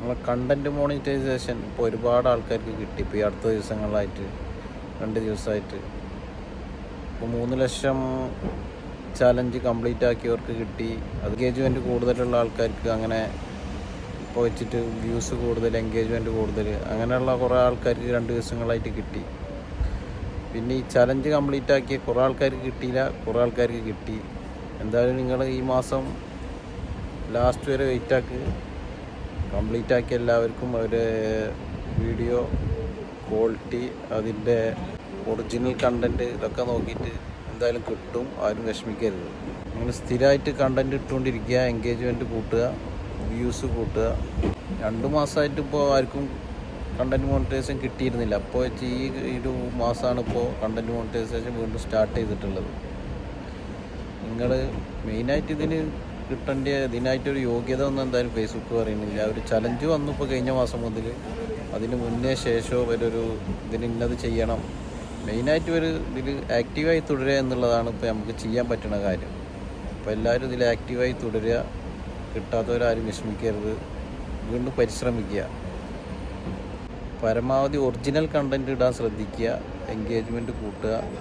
നമ്മളെ content monetisation ഇപ്പോൾ ഒരുപാട് ആൾക്കാർക്ക് കിട്ടി. ഇപ്പോൾ ഈ അടുത്ത ദിവസങ്ങളായിട്ട് 2 ദിവസമായിട്ട് ഇപ്പോൾ 3 ലക്ഷം ചാലഞ്ച് കംപ്ലീറ്റ് ആക്കിയവർക്ക് കിട്ടി. അത് എൻഗേജ്മെൻറ്റ് കൂടുതലുള്ള ആൾക്കാർക്ക് അങ്ങനെ ഇപ്പോൾ വെച്ചിട്ട് വ്യൂസ് കൂടുതൽ, എൻഗേജ്മെൻറ്റ് കൂടുതൽ, അങ്ങനെയുള്ള കുറേ ആൾക്കാർക്ക് 2 ദിവസങ്ങളായിട്ട് കിട്ടി. പിന്നെ ഈ ചലഞ്ച് കംപ്ലീറ്റ് ആക്കിയ കുറേ ആൾക്കാർക്ക് കിട്ടിയില്ല, കുറേ ആൾക്കാർക്ക് കിട്ടി. എന്തായാലും നിങ്ങൾ ഈ മാസം ലാസ്റ്റ് വരെ വെയിറ്റ് ആക്കി. കംപ്ലീറ്റ് ആക്കിയ എല്ലാവർക്കും ഒരു വീഡിയോ ക്വാളിറ്റി, അതിൻ്റെ ഒറിജിനൽ കണ്ടൻറ്റ് ഇതൊക്കെ നോക്കിയിട്ട് എന്തായാലും കിട്ടും. ആരും വിഷമിക്കരുത്. നിങ്ങൾ സ്ഥിരമായിട്ട് കണ്ടൻറ്റ് ഇട്ടുകൊണ്ടിരിക്കുക, എൻഗേജ്മെൻറ്റ് കൂട്ടുക, വ്യൂസ് കൂട്ടുക. 2 മാസമായിട്ട് ഇപ്പോൾ ആർക്കും കണ്ടൻറ്റ് മോണിറ്റൈസേഷൻ കിട്ടിയിരുന്നില്ല. അപ്പോൾ ഈ ഒരു മാസമാണ് ഇപ്പോൾ കണ്ടൻറ്റ് മോണിറ്റൈസേഷൻ വീണ്ടും സ്റ്റാർട്ട് ചെയ്തിട്ടുള്ളത്. നിങ്ങൾ മെയിനായിട്ട് ഇതിന് കിട്ടേണ്ട, ഇതിനായിട്ടൊരു യോഗ്യത ഒന്നും എന്തായാലും ഫേസ്ബുക്ക് പറയുന്നില്ല. ഒരു ചലഞ്ച് വന്നു ഇപ്പോൾ കഴിഞ്ഞ മാസം മുതൽ. അതിന് മുന്നേ ശേഷമോ ഇവരൊരു ഇതിന് ഇന്നത് ചെയ്യണം, മെയിനായിട്ട് ഒരു ഇതിൽ ആക്റ്റീവായി തുടരുക എന്നുള്ളതാണ് ഇപ്പോൾ നമുക്ക് ചെയ്യാൻ പറ്റുന്ന കാര്യം. അപ്പോൾ എല്ലാവരും ഇതിൽ ആക്റ്റീവായി തുടരുക. കിട്ടാത്തവരാരും വിഷമിക്കരുത്, വീണ്ടും പരിശ്രമിക്കുക. പരമാവധി ഒറിജിനൽ കണ്ടൻറ്റ് ഇടാൻ ശ്രദ്ധിക്കുക, എൻഗേജ്മെൻറ്റ് കൂട്ടുക.